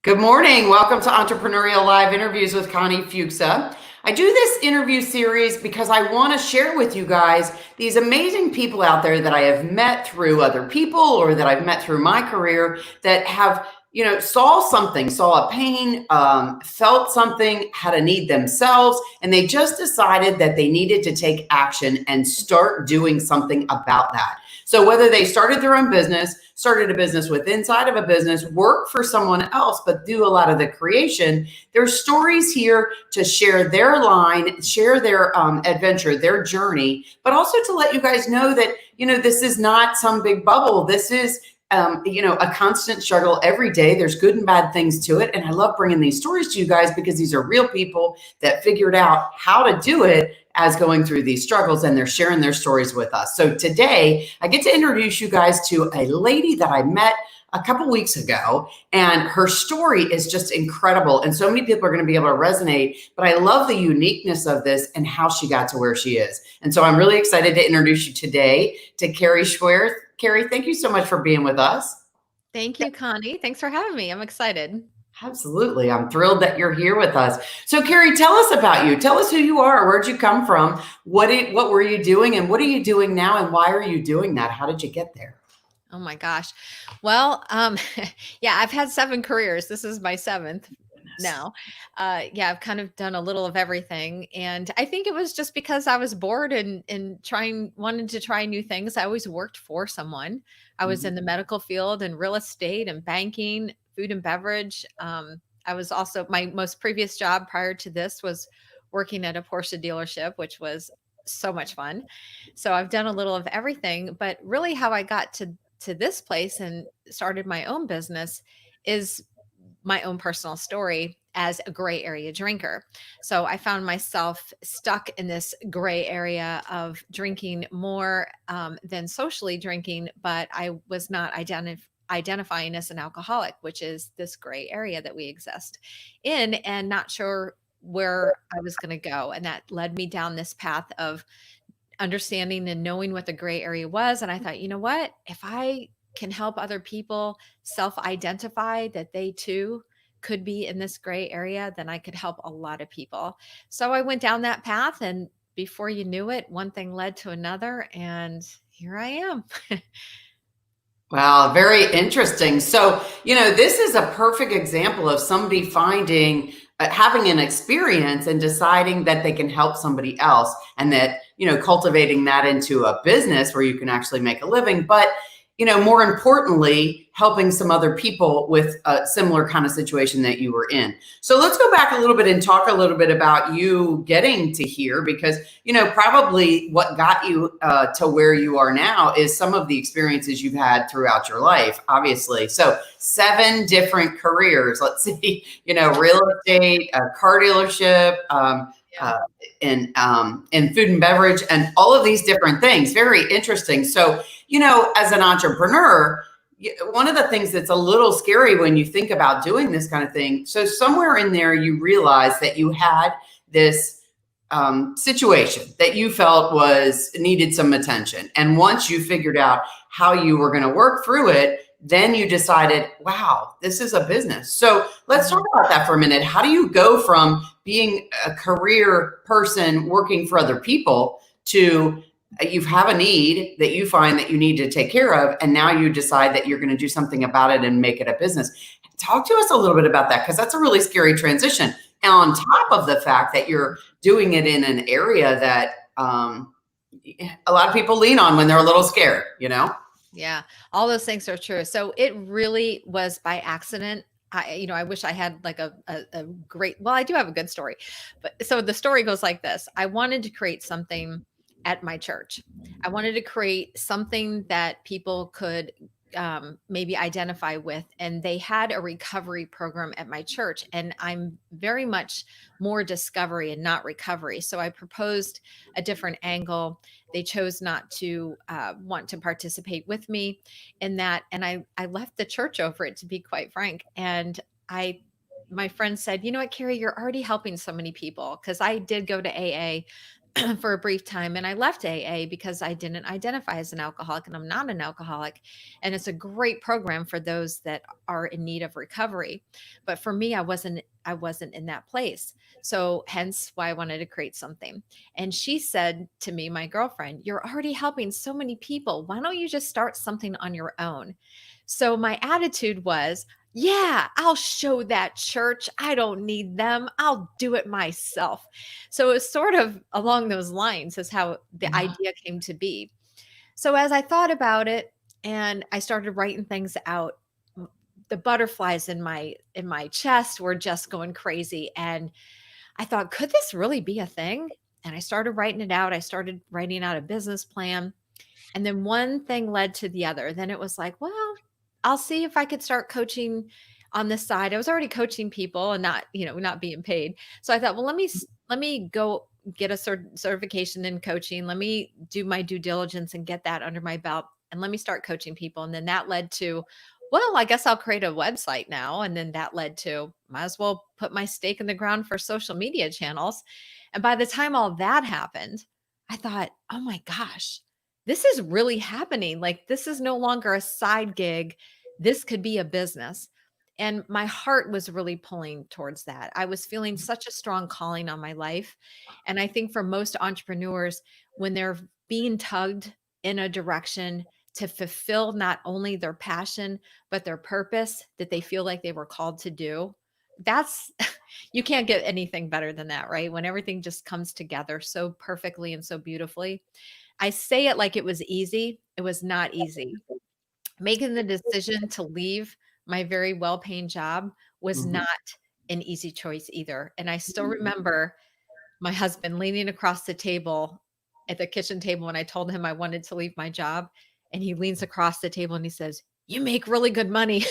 Good morning. Welcome to Entrepreneurial Live Interviews with Connie Fuksa. I do this interview series because I want to share with you guys these amazing people out there that I have met through other people or that I've met through my career that have, saw something, saw a pain, felt something, had a need themselves, and they just decided that they needed to take action and start doing something about that. So whether they started their own business, started a business with inside of a business, work for someone else, but do a lot of the creation, there's stories here to share their line, share their adventure, their journey, but also to let you guys know that, this is not some big bubble. This is a constant struggle every day. There's good and bad things to it. And I love bringing these stories to you guys because these are real people that figured out how to do it as going through these struggles, and they're sharing their stories with us. So today I get to introduce you guys to a lady that I met a couple weeks ago, and her story is just incredible. And so many people are going to be able to resonate, but I love the uniqueness of this and how she got to where she is. And so I'm really excited to introduce you today to Kari Schwear. Kari, thank you so much for being with us. Thank you, Connie. Thanks for having me. I'm excited. Absolutely. I'm thrilled that you're here with us. So Kari, tell us about you. Tell us who you are. Where'd you come from? What were you doing, and what are you doing now, and why are you doing that? How did you get there? Oh my gosh. Well, yeah, I've had 7 careers. This is my 7th now. Yeah, I've kind of done a little of everything. And I think it was just because I was bored and wanted to try new things. I always worked for someone. I was in the medical field and real estate and banking, food and beverage. I was also, my most previous job prior to this was working at a Porsche dealership, which was so much fun. So I've done a little of everything, but really how I got to this place and started my own business is my own personal story as a gray area drinker. So I found myself stuck in this gray area of drinking more than socially drinking, but I was not identifying as an alcoholic, which is this gray area that we exist in, and not sure where I was going to go. And that led me down this path of understanding and knowing what the gray area was. And I thought, you know what? If I can help other people self identify that they too could be in this gray area, then I could help a lot of people. So I went down that path. And before you knew it, one thing led to another. And here I am. Wow, very interesting. So, this is a perfect example of somebody having an experience and deciding that they can help somebody else, and that, cultivating that into a business where you can actually make a living. But, more importantly, helping some other people with a similar kind of situation that you were in. So let's go back a little bit and talk a little bit about you getting to here, because, probably what got you to where you are now is some of the experiences you've had throughout your life, obviously. So 7 different careers, let's see, real estate, a car dealership, uh, in food and beverage, and all of these different things. Very interesting. So, as an entrepreneur, one of the things that's a little scary when you think about doing this kind of thing. So somewhere in there, you realize that you had this situation that you felt needed some attention. And once you figured out how you were going to work through it, then you decided, wow, this is a business. So let's talk about that for a minute. How do you go from being a career person working for other people to you have a need that you find that you need to take care of, and now you decide that you're going to do something about it and make it a business? Talk to us a little bit about that, because that's a really scary transition. And on top of the fact that you're doing it in an area that a lot of people lean on when they're a little scared, Yeah, all those things are true. So it really was by accident. I wish I had like a great, well, I do have a good story, but so the story goes like this. I wanted to create something at my church. I wanted to create something that people could maybe identify with. And they had a recovery program at my church. And I'm very much more discovery and not recovery. So I proposed a different angle. They chose not to want to participate with me in that. And I left the church over it, to be quite frank. And my friend said, you know what, Kari, you're already helping so many people. Because I did go to AA, for a brief time, and I left AA because I didn't identify as an alcoholic, and I'm not an alcoholic. And it's a great program for those that are in need of recovery. But for me, I wasn't in that place. So hence why I wanted to create something. And she said to me, my girlfriend, "You're already helping so many people. Why don't you just start something on your own?" So my attitude was, yeah, I'll show that church. I don't need them. I'll do it myself. So it's sort of along those lines is how the Yeah. idea came to be. So as I thought about it and I started writing things out, the butterflies in my chest were just going crazy, and I thought, could this really be a thing? And I started writing it out. I started writing out a business plan. And then one thing led to the other. Then it was like, well, I'll see if I could start coaching on this side. I was already coaching people and not being paid. So I thought, well, let me go get a certification in coaching. Let me do my due diligence and get that under my belt, and let me start coaching people. And then that led to, well, I guess I'll create a website now. And then that led to, might as well put my stake in the ground for social media channels. And by the time all that happened, I thought, oh my gosh, this is really happening. Like, this is no longer a side gig. This could be a business. And my heart was really pulling towards that. I was feeling such a strong calling on my life. And I think for most entrepreneurs, when they're being tugged in a direction to fulfill not only their passion, but their purpose that they feel like they were called to do, that's, you can't get anything better than that, right? When everything just comes together so perfectly and so beautifully. I say it like it was easy. It was not easy. Making the decision to leave my very well-paying job was Mhm. not an easy choice either. And I still remember my husband leaning across the table at the kitchen table when I told him I wanted to leave my job. And he leans across the table and he says, "You make really good money."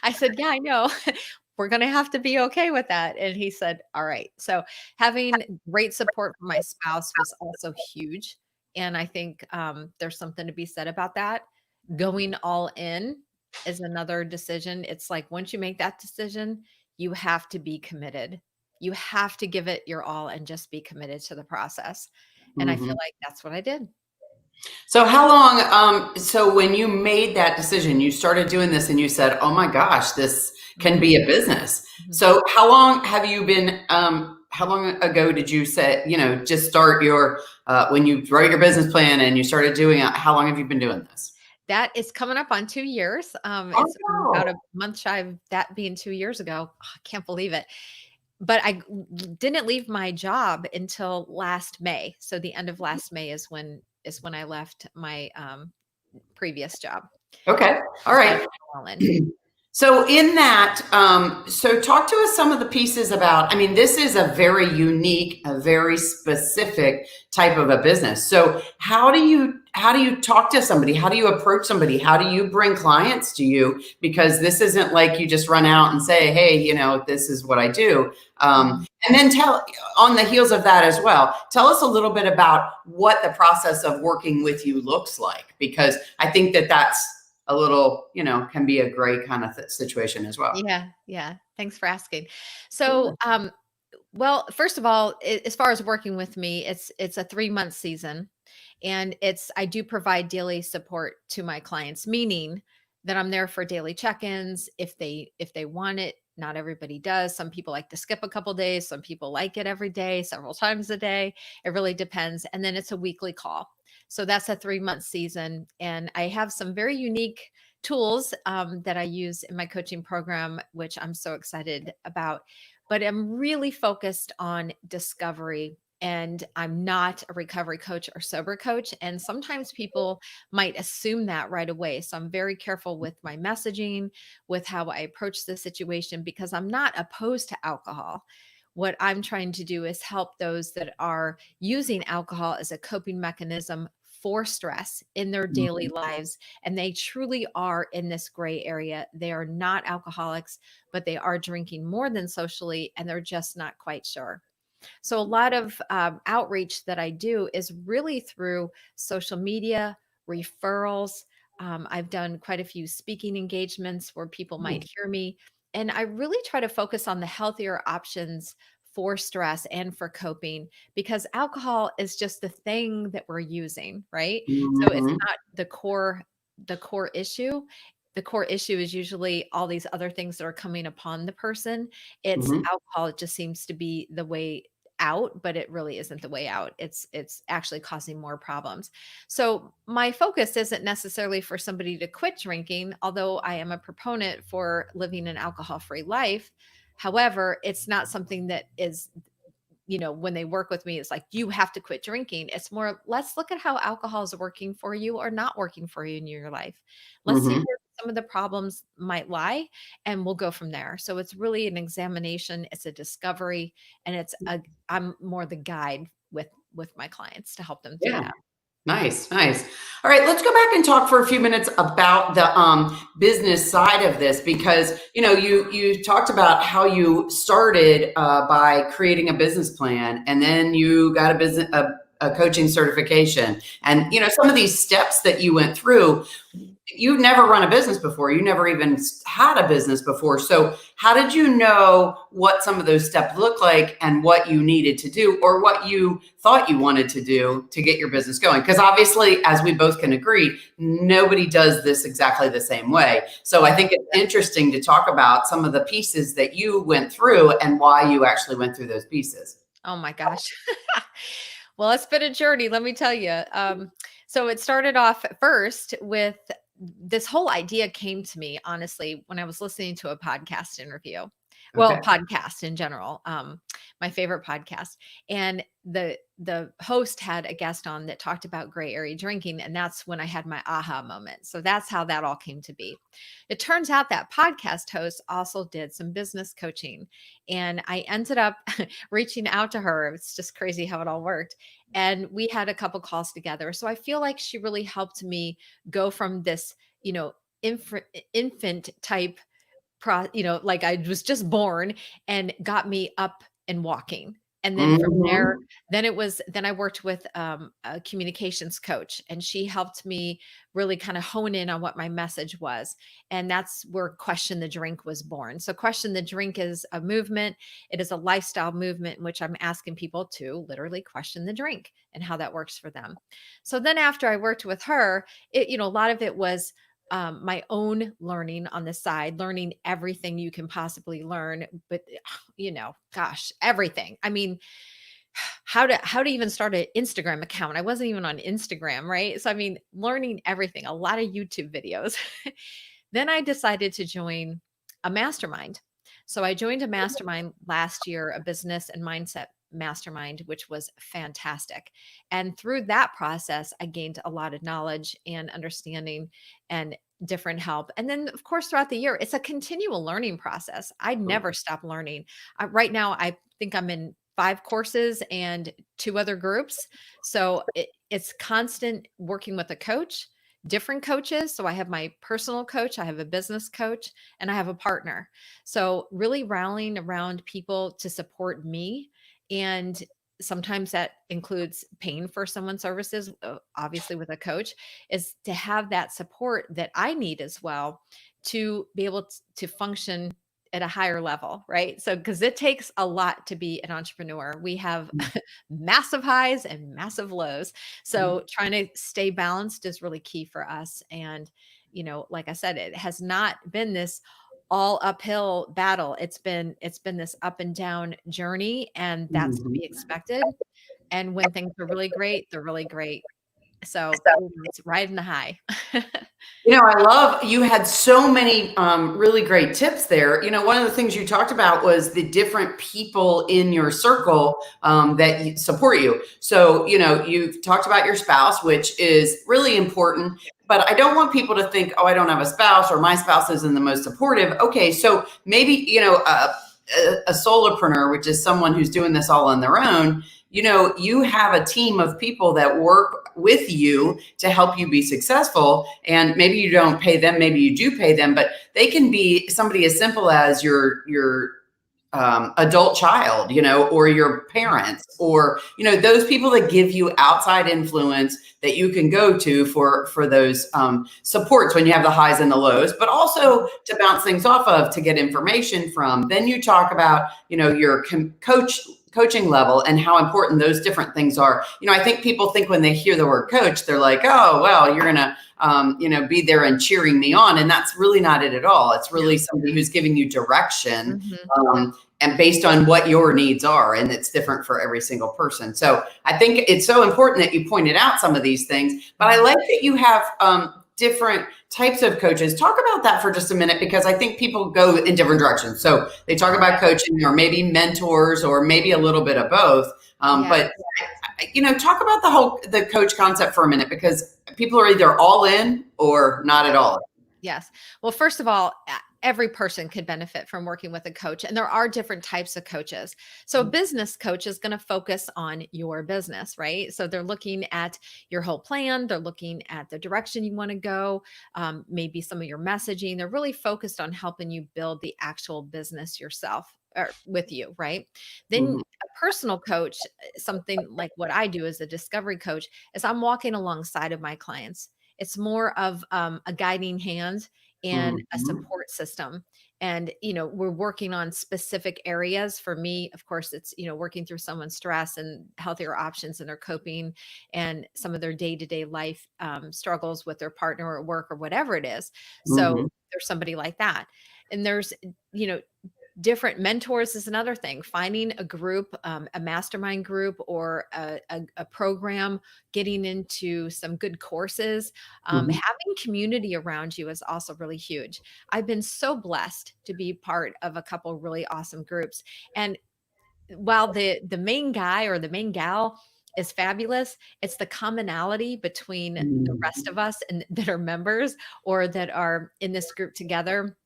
I said, "Yeah, I know. We're going to have to be okay with that." And he said, "All right." So having great support from my spouse was also huge. And I think there's something to be said about that. Going all in is another decision. It's like once you make that decision, you have to be committed. You have to give it your all and just be committed to the process. And I feel Mhm. like that's what I did. So how long, so when you made that decision, you started doing this and you said, oh my gosh, this can Mhm, be a business. mhm. So how long have you been, how long ago did you say, just start your, when you wrote your business plan and you started doing it, how long have you been doing this? That is coming up on 2 years. Oh, It's about wow. a month shy of that being 2 years ago. I can't believe it. But I didn't leave my job until last May. So the end of last May is when I left my previous job. Okay. All So I right. went all in. So in that, so talk to us some of the pieces about, I mean, this is a very unique, a very specific type of a business. So how do you talk to somebody? How do you approach somebody? How do you bring clients to you? Because this isn't like you just run out and say, hey, this is what I do. Mhm. And then tell on the heels of that as well, tell us a little bit about what the process of working with you looks like, because I think that that's a little, can be a gray kind of situation as well. Yeah, yeah. Thanks for asking. Sure. So, well, first of all, as far as working with me, it's a 3-month season, and I do provide daily support to my clients, meaning that I'm there for daily check-ins if they want it. Not everybody does. Some people like to skip a couple days. Some people like it every day, several times a day. It really depends. And then it's a weekly call. So that's a 3-month season, and I have some very unique tools that I use in my coaching program, which I'm so excited about. But I'm really focused on discovery. And I'm not a recovery coach or sober coach. And sometimes people might assume that right away. So I'm very careful with my messaging, with how I approach the situation, because I'm not opposed to alcohol. What I'm trying to do is help those that are using alcohol as a coping mechanism for stress in their daily lives. And they truly are in this gray area. They are not alcoholics, but they are drinking more than socially, and they're just not quite sure. So, a lot of outreach that I do is really through social media, referrals. I've done quite a few speaking engagements where people might hear me. And I really try to focus on the healthier options for stress and for coping, because alcohol is just the thing that we're using, right? So it's Mhm. not the core issue. The core issue is usually all these other things that are coming upon the person. It's Mhm. alcohol. It just seems to be the way out, but it really isn't the way out. It's actually causing more problems. So my focus isn't necessarily for somebody to quit drinking, although I am a proponent for living an alcohol-free life. However, it's not something that is, when they work with me, it's like, you have to quit drinking. It's more, let's look at how alcohol is working for you or not working for you in your life. Let's see Mhm. where some of the problems might lie, and we'll go from there. So it's really an examination, it's a discovery, and I'm more the guide with my clients to help them through Yeah. that. Nice, nice. All right, let's go back and talk for a few minutes about the business side of this, because you talked about how you started by creating a business plan, and then you got a coaching certification, and some of these steps that you went through. You've never run a business before. You never even had a business before. So how did you know what some of those steps look like and what you needed to do, or what you thought you wanted to do to get your business going? Because obviously, as we both can agree, nobody does this exactly the same way. So I think it's interesting to talk about some of the pieces that you went through and why you actually went through those pieces. Oh my gosh. Well, it's been a journey, let me tell you. So it started off at first with, this whole idea came to me, honestly, when I was listening to a podcast interview. Well, Okay. podcast in general, my favorite podcast. And the host had a guest on that talked about gray area drinking. And that's when I had my aha moment. So that's how that all came to be. It turns out that podcast host also did some business coaching. And I ended up reaching out to her. It's just crazy how it all worked. And we had a couple calls together. So I feel like she really helped me go from this, infant, infant type like I was just born, and got me up and walking. And then from there, Mhm. then I worked with a communications coach, and she helped me really kind of hone in on what my message was. And that's where Question the Drink was born. So Question the Drink is a movement. It is a lifestyle movement in which I'm asking people to literally question the drink and how that works for them. So then after I worked with her, a lot of it was my own learning on the side, learning everything you can possibly learn. But gosh, everything. I mean, how to even start an Instagram account. I wasn't even on Instagram, right? So I mean, learning everything, a lot of YouTube videos. Then I decided to join a mastermind. So I joined a mastermind last year, a business and mindset mastermind, which was fantastic. And through that process, I gained a lot of knowledge and understanding and different help. And then, of course, throughout the year, it's a continual learning process. I never stop learning. Right now, I think I'm in 5 courses and 2 other groups. So it's constant working with a coach, different coaches. So I have my personal coach, I have a business coach, and I have a partner. So really rallying around people to support me. And sometimes that includes paying for someone's services, obviously with a coach, is to have that support that I need as well to be able to function at a higher level, right? So, because it takes a lot to be an entrepreneur. We have massive highs and massive lows. So, trying to stay balanced is really key for us. And, like I said, it has not been this all uphill battle. It's been this up and down journey, and that's to Mhm. be expected. And when things are really great, they're really great. So, it's riding the high. I love you had so many really great tips there. One of the things you talked about was the different people in your circle that support you. So, you've talked about your spouse, which is really important. But I don't want people to think, oh, I don't have a spouse, or my spouse isn't the most supportive. Okay, so maybe, a solopreneur, which is someone who's doing this all on their own, you have a team of people that work with you to help you be successful. And maybe you don't pay them, maybe you do pay them, but they can be somebody as simple as your adult child, or your parents, or, those people that give you outside influence that you can go to for those supports when you have the highs and the lows, but also to bounce things off of, to get information from. Then you talk about, your coaching level and how important those different things are. I think people think when they hear the word coach, they're like, oh, well, you're going to, be there and cheering me on. And that's really not it at all. It's really somebody who's giving you direction, and based on what your needs are. And it's different for every single person. So I think it's so important that you pointed out some of these things, but I like that you have different types of coaches. Talk about that for just a minute, because I think people go in different directions. So they talk about coaching, or maybe mentors, or maybe a little bit of both. But talk about the coach concept for a minute, because people are either all in or not at all. Yes. Well, first of all, every person could benefit from working with a coach, and there are different types of coaches. So a business coach is going to focus on your business, right? So they're looking at your whole plan. They're looking at the direction you want to go, maybe some of your messaging. They're really focused on helping you build the actual business yourself, or with you, right? Then a personal coach, something like what I do as a discovery coach, is I'm walking alongside of my clients. It's more of a guiding hand and a support system. And, we're working on specific areas. For me, of course, it's, working through someone's stress and healthier options in their coping and some of their day-to-day life struggles with their partner or work or whatever it is. So there's somebody like that. And there's, different mentors is another thing. Finding a group, a mastermind group, or a program, getting into some good courses, having community around you is also really huge. I've been so blessed to be part of a couple really awesome groups. And while the main guy or the main gal is fabulous, it's the commonality between the rest of us and that are members or that are in this group together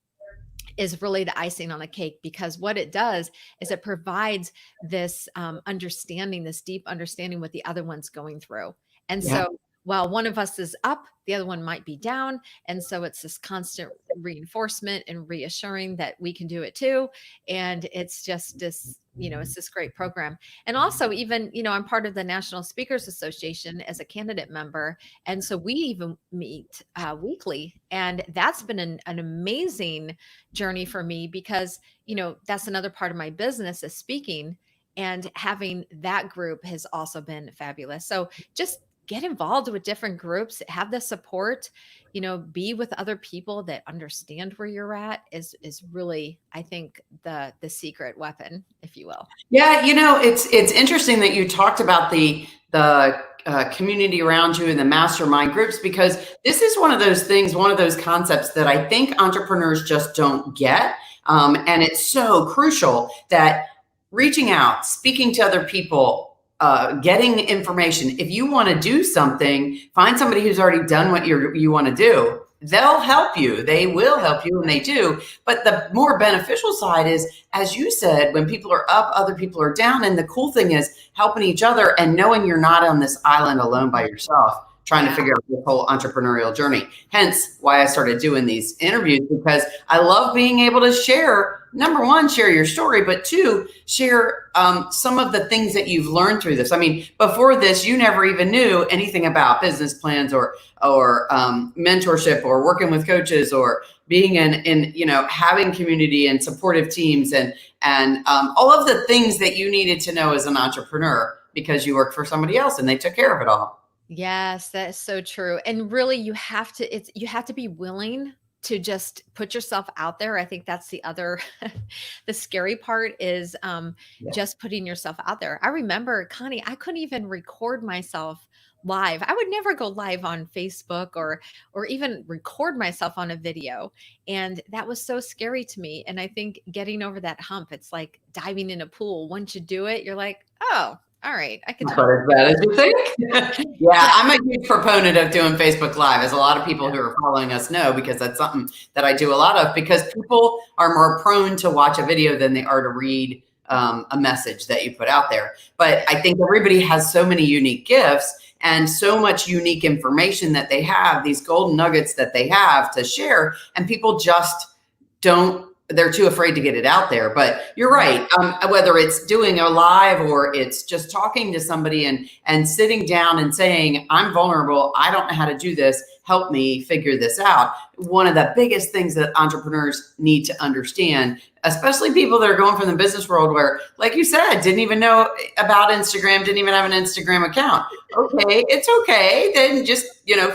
is really the icing on the cake, because what it does is it provides this understanding, this deep understanding what the other one's going through. And so while one of us is up, the other one might be down. And so it's this constant reinforcement and reassuring that we can do it too. And it's just this, it's this great program. And also even, I'm part of the National Speakers Association as a candidate member. And so we even meet weekly. And that's been an amazing journey for me, because, that's another part of my business is speaking, and having that group has also been fabulous. So just get involved with different groups, have the support, be with other people that understand where you're at is really, I think, the secret weapon, if you will. Yeah. It's interesting that you talked about the community around you and the mastermind groups, because this is one of those things, one of those concepts that I think entrepreneurs just don't get. And it's so crucial that reaching out, speaking to other people, getting information. If you want to do something, find somebody who's already done what you want to do. They'll help you. They will help you, and they do. But the more beneficial side is, as you said, when people are up, other people are down. And the cool thing is helping each other and knowing you're not on this island alone by yourself, trying to figure out the whole entrepreneurial journey. Hence why I started doing these interviews, because I love being able to share, number one, share your story, but two, share some of the things that you've learned through this. I mean, before this, you never even knew anything about business plans or mentorship or working with coaches or being in having community and supportive teams and all of the things that you needed to know as an entrepreneur, because you worked for somebody else and they took care of it all. Yes, that is so true. And really you have to be willing to just put yourself out there. I think that's the other, the scary part is just putting yourself out there. I remember, Connie, I couldn't even record myself live. I would never go live on Facebook or even record myself on a video. And that was so scary to me. And I think getting over that hump, it's like diving in a pool. Once you do it, you're like, oh, all right, I can not as bad as you think. Yeah, I'm a huge proponent of doing Facebook Live, as a lot of people who are following us know, because that's something that I do a lot of, because people are more prone to watch a video than they are to read a message that you put out there. But I think everybody has so many unique gifts and so much unique information that they have, these golden nuggets that they have to share, and people just don't they're too afraid to get it out there. But you're right. Whether it's doing a live or it's just talking to somebody and sitting down and saying, I'm vulnerable. I don't know how to do this. Help me figure this out. One of the biggest things that entrepreneurs need to understand, especially people that are going from the business world where, like you said, didn't even know about Instagram, didn't even have an Instagram account. Okay, it's okay. Then just,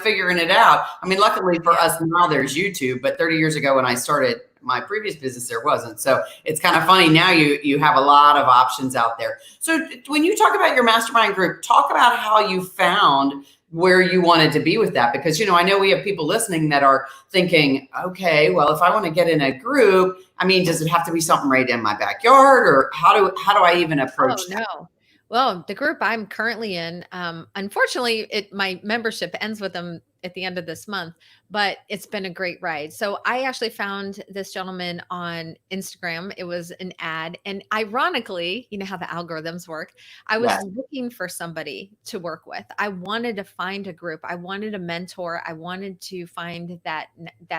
figuring it out. I mean, luckily for us now there's YouTube, but 30 years ago when I started my previous business, there wasn't. So it's kind of funny. Now you have a lot of options out there. So when you talk about your mastermind group, talk about how you found where you wanted to be with that. Because, I know we have people listening that are thinking, okay, well, if I want to get in a group, I mean, does it have to be something right in my backyard, or how do I even approach that? No. Well, the group I'm currently in, unfortunately, my membership ends with them at the end of this month, but it's been a great ride. So I actually found this gentleman on Instagram. It was an ad. And ironically, you know how the algorithms work. I was looking for somebody to work with. I wanted to find a group. I wanted a mentor. I wanted to find that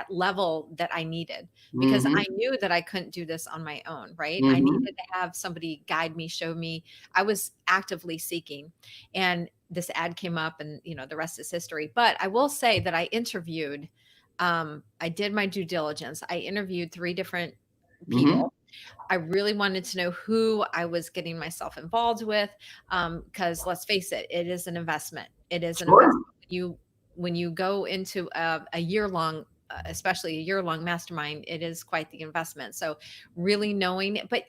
level that I needed, because I knew that I couldn't do this on my own, right? I needed to have somebody guide me, show me. I was actively seeking. And this ad came up, and the rest is history. But I will say that I interviewed, I did my due diligence. I interviewed 3 different people. I really wanted to know who I was getting myself involved with, because let's face it, it is an investment. It is an investment. When you go into a year-long, especially a year-long mastermind, it is quite the investment. So really knowing it, but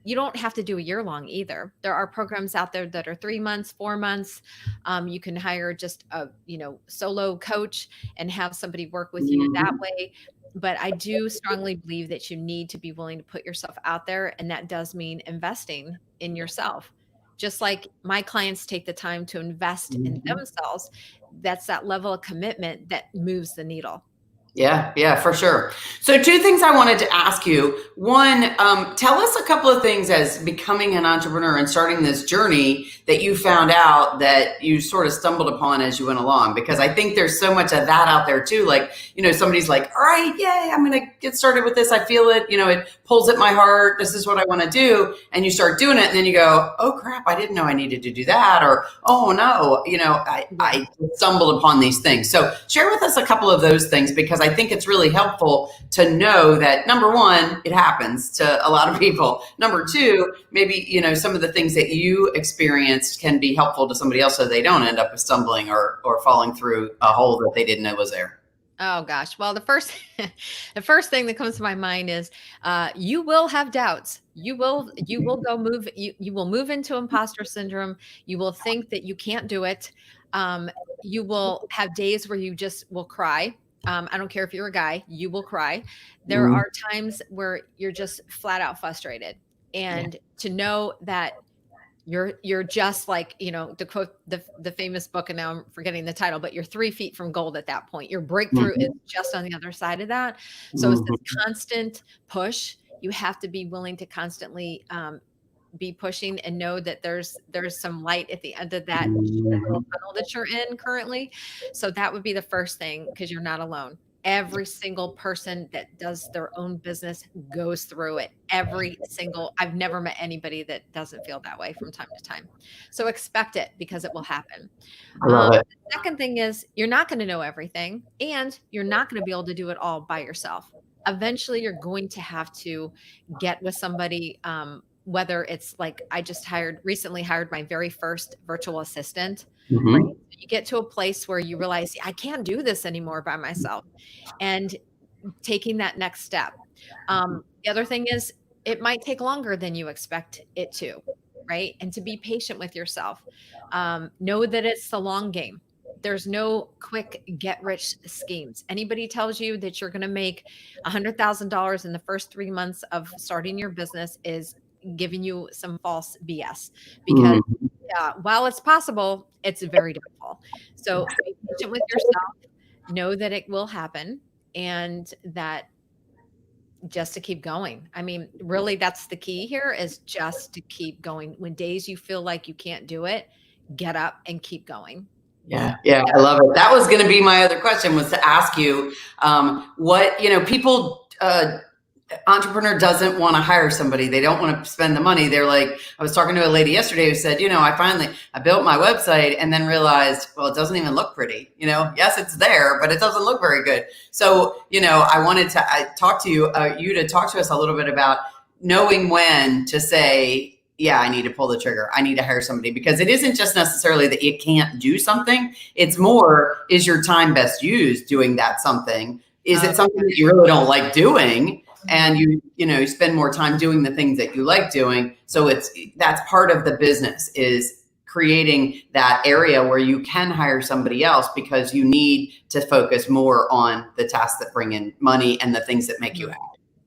you don't have to do a year long either. There are programs out there that are 3 months, 4 months. You can hire just a, solo coach and have somebody work with you that way. But I do strongly believe that you need to be willing to put yourself out there. And that does mean investing in yourself. Just like my clients take the time to invest in themselves, that's that level of commitment that moves the needle. Yeah, for sure. So 2 things I wanted to ask you. One, tell us a couple of things as becoming an entrepreneur and starting this journey that you found out that you sort of stumbled upon as you went along, because I think there's so much of that out there too. Like, somebody's like, all right, yay, I'm going to get started with this. I feel it, it pulls at my heart. This is what I want to do. And you start doing it. And then you go, oh crap, I didn't know I needed to do that. Or, oh no, I stumbled upon these things. So share with us a couple of those things, because I think it's really helpful to know that, number one, it happens to a lot of people. Number 2, maybe, some of the things that you experienced can be helpful to somebody else so they don't end up stumbling or falling through a hole that they didn't know was there. Oh gosh. Well, the first thing that comes to my mind is, you will have doubts. You will move into imposter syndrome. You will think that you can't do it. You will have days where you just will cry. I don't care if you're a guy, you will cry. There are times where you're just flat out frustrated. And to know that you're just like, to quote the famous book, and now I'm forgetting the title, but you're 3 feet from gold at that point. Your breakthrough is just on the other side of that. So it's this constant push. You have to be willing to constantly be pushing and know that there's some light at the end of that little tunnel that you're in currently. So that would be the first thing, because you're not alone. Every single person that does their own business goes through it. I've never met anybody that doesn't feel that way from time to time. So expect it, because it will happen. I love it. The second thing is, you're not going to know everything, and you're not going to be able to do it all by yourself. Eventually you're going to have to get with somebody, whether it's like, I just recently hired my very first virtual assistant. Right? You get to a place where you realize, I can't do this anymore by myself, and taking that next step. The other thing is, it might take longer than you expect it to, right? And to be patient with yourself. Know that it's the long game. There's no quick get rich schemes. Anybody tells you that you're going to make $100,000 in the first 3 months of starting your business is giving you some false BS, because while it's possible, it's very difficult. So be patient with yourself, know that it will happen, and that just to keep going. I mean, really, that's the key here, is just to keep going. When days you feel like you can't do it, get up and keep going. Yeah, I love it. That was going to be my other question, was to ask you what, people entrepreneur doesn't want to hire somebody. They don't want to spend the money. They're like, I was talking to a lady yesterday who said, I built my website and then realized, well, it doesn't even look pretty. Yes, it's there, but it doesn't look very good. So, I wanted to talk to you to talk to us a little bit about knowing when to say, yeah, I need to pull the trigger. I need to hire somebody, because it isn't just necessarily that you can't do something. It's more, is your time best used doing that something? Is it something that you really don't like doing? And you spend more time doing the things that you like doing. So that's part of the business, is creating that area where you can hire somebody else, because you need to focus more on the tasks that bring in money and the things that make you happy.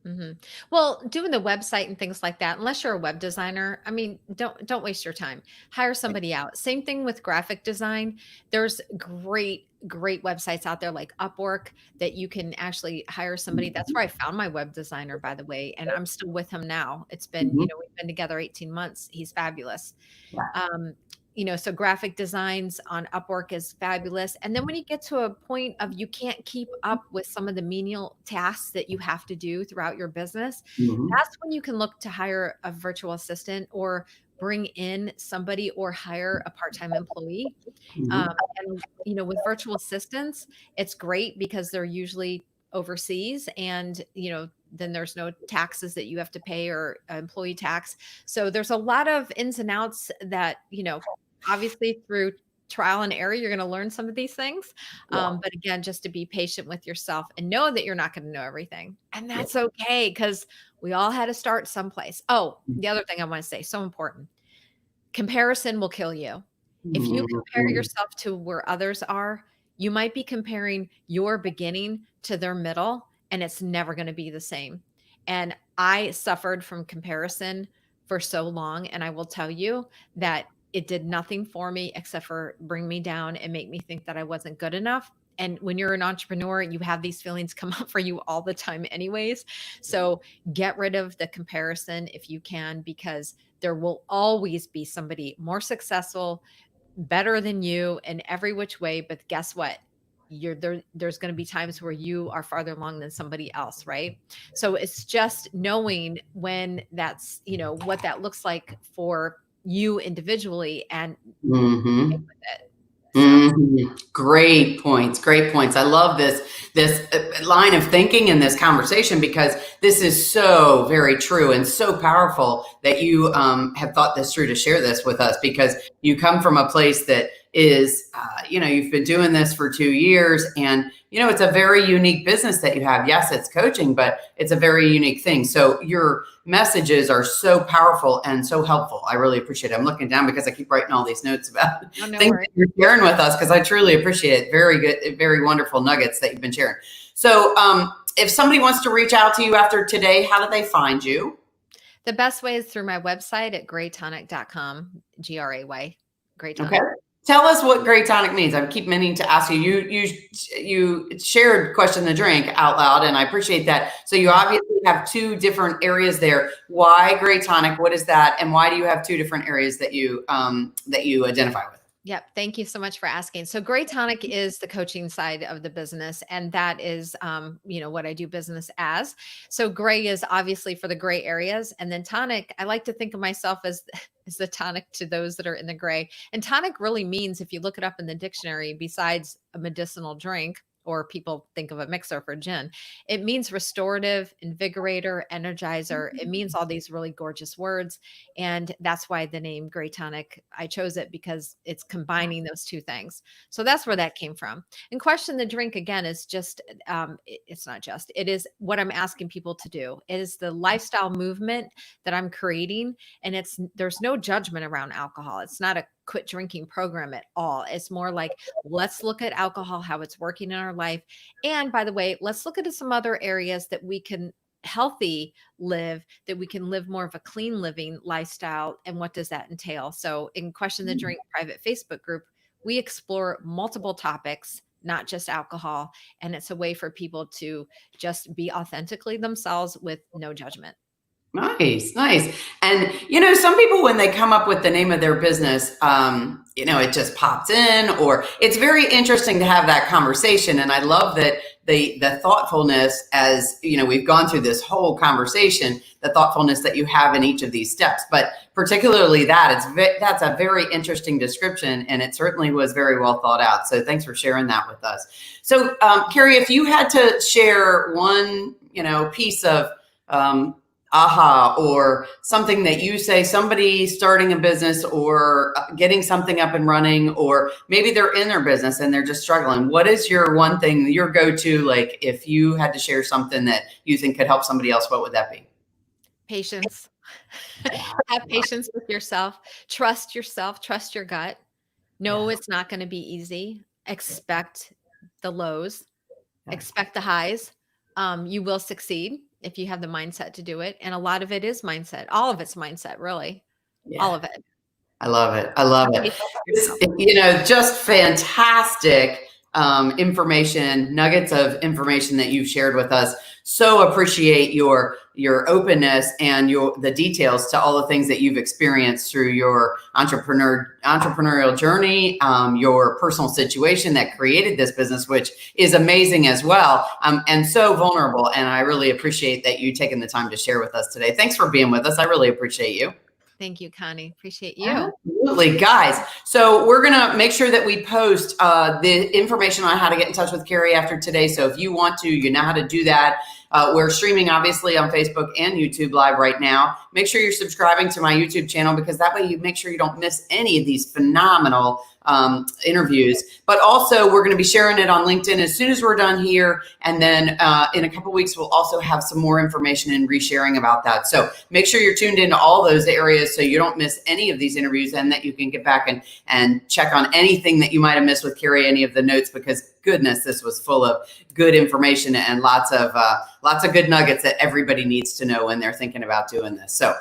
Mm-hmm. Well, doing the website and things like that, unless you're a web designer, I mean, don't waste your time. Hire somebody out. Same thing with graphic design. There's great websites out there like Upwork that you can actually hire somebody. That's where I found my web designer, by the way, and I'm still with him now. It's been, we've been together 18 months. He's fabulous. So graphic designs on Upwork is fabulous. And then when you get to a point of you can't keep up with some of the menial tasks that you have to do throughout your business, that's when you can look to hire a virtual assistant, or bring in somebody, or hire a part-time employee. And with virtual assistants, it's great because they're usually overseas, and then there's no taxes that you have to pay, or employee tax. So there's a lot of ins and outs that obviously through trial and error, you're going to learn some of these things. But again, just to be patient with yourself and know that you're not going to know everything. And that's okay, because we all had to start someplace. Oh, the other thing I want to say, so important. Comparison will kill you. If you compare yourself to where others are, you might be comparing your beginning to their middle, and it's never going to be the same. And I suffered from comparison for so long. And I will tell you that it did nothing for me except for bring me down and make me think that I wasn't good enough. And when you're an entrepreneur, you have these feelings come up for you all the time anyways. So get rid of the comparison if you can, because there will always be somebody more successful, better than you in every which way. But guess what? There's going to be times where you are farther along than somebody else, right? So it's just knowing when that's, what that looks like for you individually, and with it. So. Great points. I love this line of thinking in this conversation, because this is so very true and so powerful that you have thought this through to share this with us, because you come from a place that is, you've been doing this for 2 years, and it's a very unique business that you have. Yes, it's coaching, but it's a very unique thing. So your messages are so powerful and so helpful. I really appreciate it. I'm looking down because I keep writing all these notes about things that you're sharing with us, because I truly appreciate it. Very good, very wonderful nuggets that you've been sharing. So if somebody wants to reach out to you after today, how do they find you? The best way is through my website at graytonic.com, GRAY, GrayTonic. Okay. Tell us what GrayTonic means. I keep meaning to ask you. You shared Question the Drink out loud, and I appreciate that. So you obviously have 2 different areas there. Why GrayTonic? What is that? And why do you have 2 different areas that you identify with? Yep. Thank you so much for asking. So GrayTonic is the coaching side of the business. And that is, what I do business as. So gray is obviously for the gray areas. And then tonic, I like to think of myself as the tonic to those that are in the gray. And tonic really means, if you look it up in the dictionary, besides a medicinal drink, or people think of a mixer for gin, it means restorative, invigorator, energizer. It means all these really gorgeous words. And that's why the name GrayTonic, I chose it because it's combining those 2 things. So that's where that came from. And Question the Drink, again, is just, it's not just, it is what I'm asking people to do. It is the lifestyle movement that I'm creating. And there's no judgment around alcohol. It's not a quit drinking program at all. It's more like, let's look at alcohol, how it's working in our life. And by the way, let's look at some other areas that we can live, that we can live more of a clean living lifestyle. And what does that entail? So in Question the Drink private Facebook group, we explore multiple topics, not just alcohol. And it's a way for people to just be authentically themselves with no judgment. Nice. And, some people, when they come up with the name of their business, it just pops in, or it's very interesting to have that conversation. And I love that the thoughtfulness, as you know, we've gone through this whole conversation, the thoughtfulness that you have in each of these steps, but particularly that's a very interesting description, and it certainly was very well thought out. So thanks for sharing that with us. So Kari, if you had to share one, piece of aha, or something that you say, somebody starting a business or getting something up and running, or maybe they're in their business and they're just struggling, what is your one thing, your go-to, like if you had to share something that you think could help somebody else, what would that be? Patience. Have patience with yourself. Trust yourself. Trust your gut. No, it's not going to be easy. Expect the lows. Expect the highs. You will succeed if you have the mindset to do it. And a lot of it is mindset. All of it's mindset, really. All of it. I love it. I love it. It's, just fantastic information, nuggets of information that you've shared with us. So appreciate your openness and the details to all the things that you've experienced through your entrepreneurial journey, your personal situation that created this business, which is amazing as well, and so vulnerable. And I really appreciate that you taking the time to share with us today. Thanks for being with us. I really appreciate you. Thank you, Connie. Appreciate you. Absolutely, guys. So we're going to make sure that we post the information on how to get in touch with Kari after today. So if you want to, you know how to do that. We're streaming obviously on Facebook and YouTube Live right now. Make sure you're subscribing to my YouTube channel, because that way you make sure you don't miss any of these phenomenal interviews. But also we're going to be sharing it on LinkedIn as soon as we're done here. And then in a couple of weeks, we'll also have some more information and resharing about that. So make sure you're tuned into all those areas so you don't miss any of these interviews, and that you can get back and check on anything that you might have missed with Kari, any of the notes, because goodness, this was full of good information and lots of good nuggets that everybody needs to know when they're thinking about doing this. So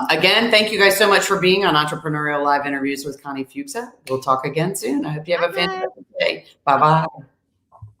again, thank you guys so much for being on Entrepreneurial Live Interviews with Connie Fuksa. We'll talk again soon. I hope you have a fantastic day. Bye-bye.